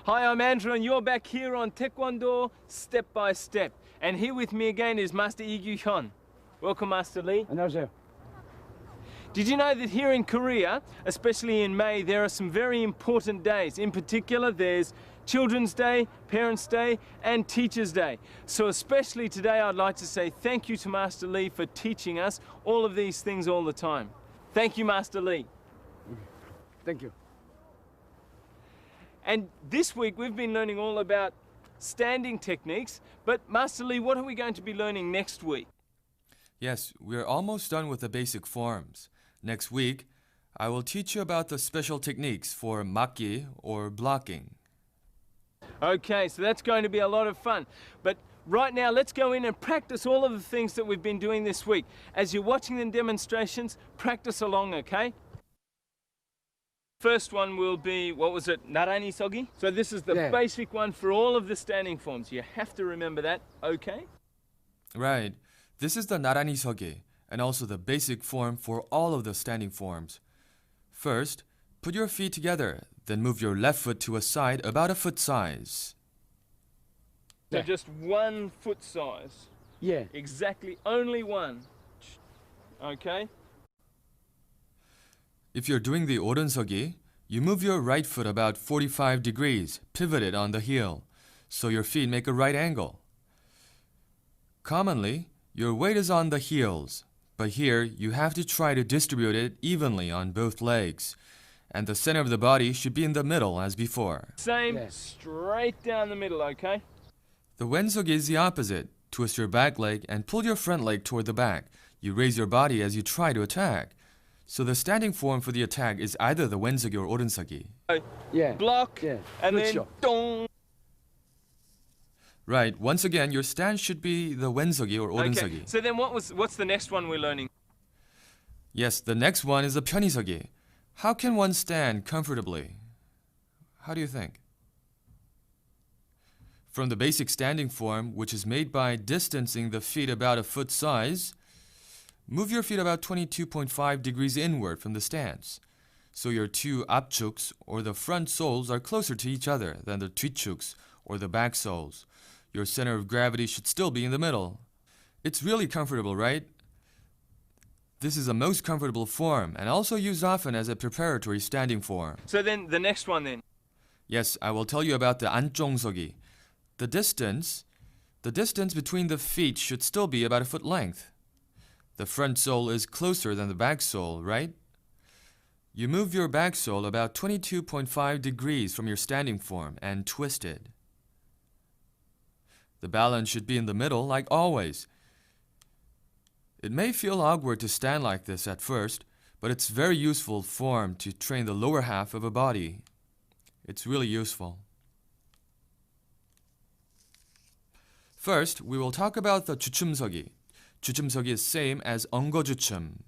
Hi, I'm Andrew and you're back here on Taekwondo Step by Step. And here with me again is Master KYU-HYUN. Welcome, Master Lee. 안녕하세요. Did you know that here in Korea, especially in May, there are some very important days? In particular, there's Children's Day, Parents' Day, and Teachers' Day. So especially today, I'd like to say thank you to Master Lee for teaching us all of these things all the time. Thank you, Master Lee. Thank you. And this week, we've been learning all about standing techniques, but Master Lee, what are we going to be learning next week? Yes, we're almost done with the basic forms. Next week, I will teach you about the special techniques for 막기 or blocking. Okay, so that's going to be a lot of fun. But right now, let's go in and practice all of the things that we've been doing this week. As you're watching the demonstrations, practice along, okay? First one will be, what was it, Narani Sogi? So this is the basic one for all of the standing forms. You have to remember that, okay? Right. This is the Narani Sogi, and also the basic form for all of the standing forms. First, put your feet together, then move your left foot to a side about a foot size. So just 1 foot size? Yeah. Exactly, only one. Okay? If you're doing the 오른서기, you move your right foot about 45 degrees, pivoted on the heel, so your feet make a right angle. Commonly, your weight is on the heels, but here you have to try to distribute it evenly on both legs, and the center of the body should be in the middle as before. Same, straight down the middle, okay? The 왼서기 is the opposite. Twist your back leg and pull your front leg toward the back. You raise your body as you try to attack. So the standing form for the attack is either the 왼서기 or 오른서기. Block, and then dong. Right. Once again, your stance should be the 왼서기 or 오른서기. Okay. So then what's the next one we're learning? Yes, the next one is the 편의서기. How can one stand comfortably? How do you think? From the basic standing form, which is made by distancing the feet about a foot size, move your feet about 22.5 degrees inward from the stance. So your two 앞축s, or the front soles, are closer to each other than the 뒤축s, or the back soles. Your center of gravity should still be in the middle. It's really comfortable, right? This is a most comfortable form and also used often as a preparatory standing form. So then the next one then? Yes, I will tell you about the 안쪽서기. The distance between the feet should still be about a foot length. The front sole is closer than the back sole, right? You move your back sole about 22.5 degrees from your standing form and twist it. The balance should be in the middle like always. It may feel awkward to stand like this at first, but it's very useful form to train the lower half of a body. It's really useful. First, we will talk about the 주춤서기. 주춤서기 is same as 엉거주춤.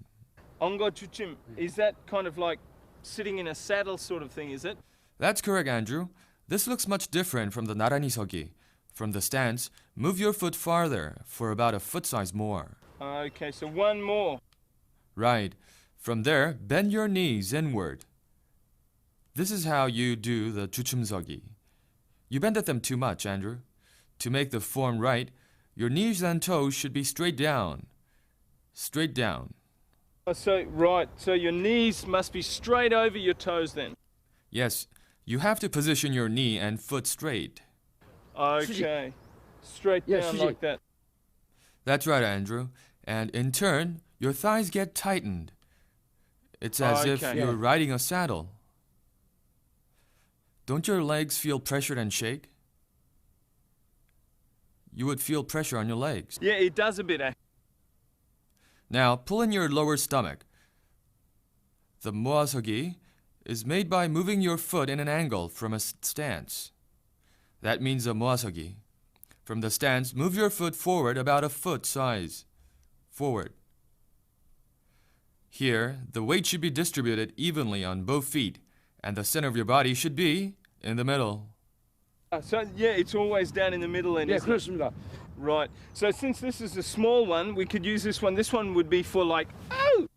엉거주춤, is that kind of like sitting in a saddle sort of thing, is it? That's correct, Andrew. This looks much different from the 나란히서기. From the stance, move your foot farther for about a foot size more. Okay, so one more. Right. From there, bend your knees inward. This is how you do the 주춤서기. You bended them too much, Andrew. To make the form right, your knees and toes should be straight down. Straight down. So your knees must be straight over your toes then? Yes, you have to position your knee and foot straight. Okay, straight down like that. That's right, Andrew. And in turn, your thighs get tightened. It's as if you're riding a saddle. Don't your legs feel pressured and shake? You would feel pressure on your legs. Yeah, it does a bit. Now, pull in your lower stomach. The 모아서기 is made by moving your foot in an angle from a stance. That means a 모아서기. From the stance, move your foot forward about a foot size. Forward. Here, the weight should be distributed evenly on both feet, and the center of your body should be in the middle. So, yeah, it's always down in the middle then, isn't 그렇습니다. Right. So since this is a small one, we could use this one. This one would be for like, oh!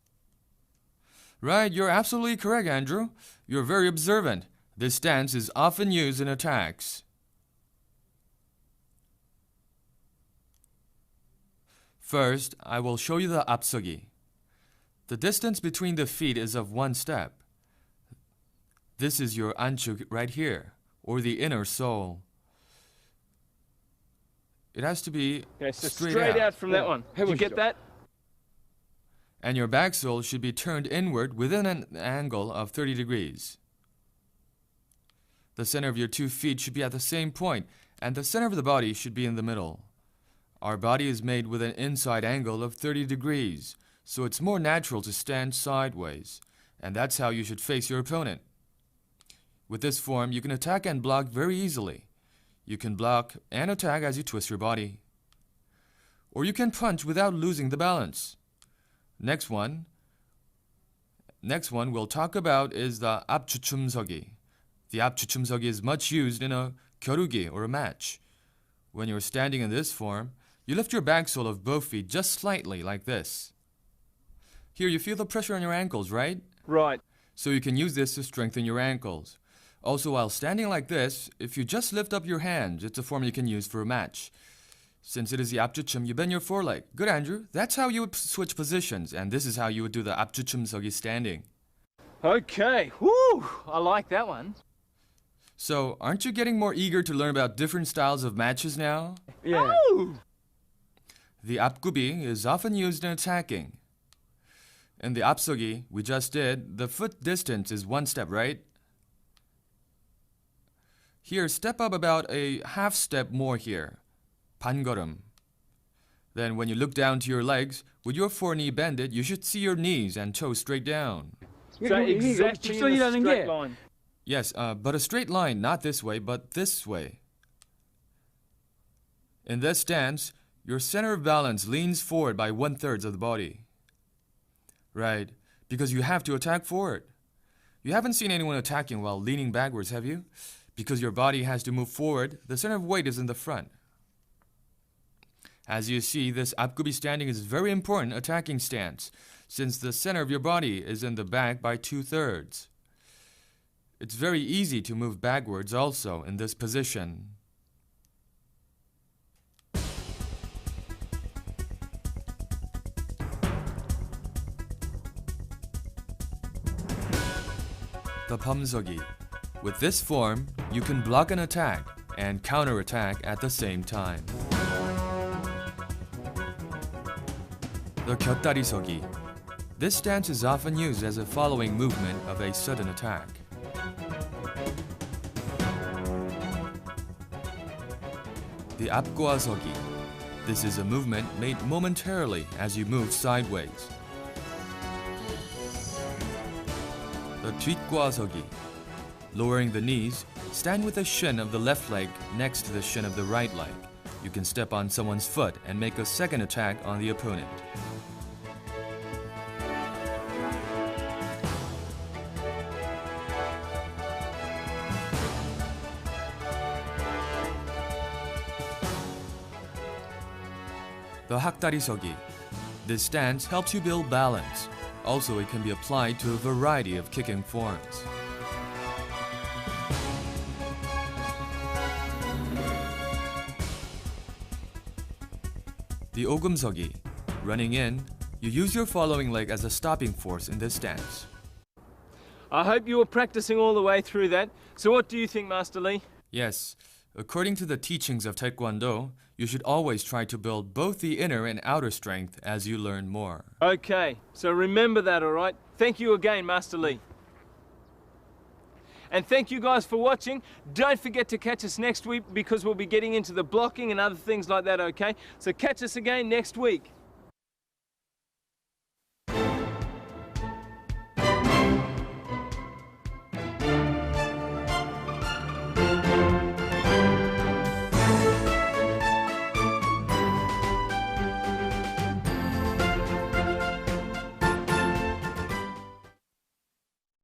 Right, you're absolutely correct, Andrew. You're very observant. This stance is often used in attacks. First, I will show you the 앞서기. The distance between the feet is of 1 step. This is your 안쪽 right here, or the inner sole. It has to be straight out from that one. Did you get that? And your back sole should be turned inward within an angle of 30 degrees. The center of your 2 feet should be at the same point, and the center of the body should be in the middle. Our body is made with an inside angle of 30 degrees, so it's more natural to stand sideways, and that's how you should face your opponent. With this form, you can attack and block very easily. You can block and attack as you twist your body. Or you can punch without losing the balance. Next one we'll talk about is the 앞주춤서기. The 앞주춤서기 is much used in a 겨루기 or a match. When you're standing in this form, you lift your back sole of both feet just slightly like this. Here you feel the pressure on your ankles, right? Right. So you can use this to strengthen your ankles. Also, while standing like this, if you just lift up your hands, it's a form you can use for a match. Since it is the 앞주춤, you bend your foreleg. Good, Andrew. That's how you would switch positions, and this is how you would do the 앞주춤서기 standing. Okay. Woo! I like that one. So, aren't you getting more eager to learn about different styles of matches now? Yeah. Oh! The 앞굽이 is often used in attacking. In the 앞서기 we just did, the foot distance is 1 step, right? Here, step up about a half step more here. 반걸음. Then when you look down to your legs, with your foreknee bended, you should see your knees and toes straight down. So exactly in a straight line. Yes, but a straight line, not this way, but this way. In this stance, your center of balance leans forward by 1/3 of the body. Right, because you have to attack forward. You haven't seen anyone attacking while leaning backwards, have you? Because your body has to move forward, the center of weight is in the front. As you see, this 앞굽이 standing is very important attacking stance, since the center of your body is in the back by 2/3. It's very easy to move backwards also in this position. The 범서기. With this form, you can block an attack and counterattack at the same time. The 곁다리서기. This stance is often used as a following movement of a sudden attack. The 앞고아서기. This is a movement made momentarily as you move sideways. The 뒷고아서기. Lowering the knees, stand with the shin of the left leg next to the shin of the right leg. You can step on someone's foot and make a second attack on the opponent. The hakda리서기. This stance helps you build balance. Also, it can be applied to a variety of kicking forms. The 오금서기. Running in, you use your following leg as a stopping force in this stance. I hope you were practicing all the way through that. So what do you think, Master Lee? Yes, according to the teachings of Taekwondo, you should always try to build both the inner and outer strength as you learn more. Okay, so remember that, all right? Thank you again, Master Lee. And thank you guys for watching. Don't forget to catch us next week because we'll be getting into the blocking and other things like that, okay? So catch us again next week.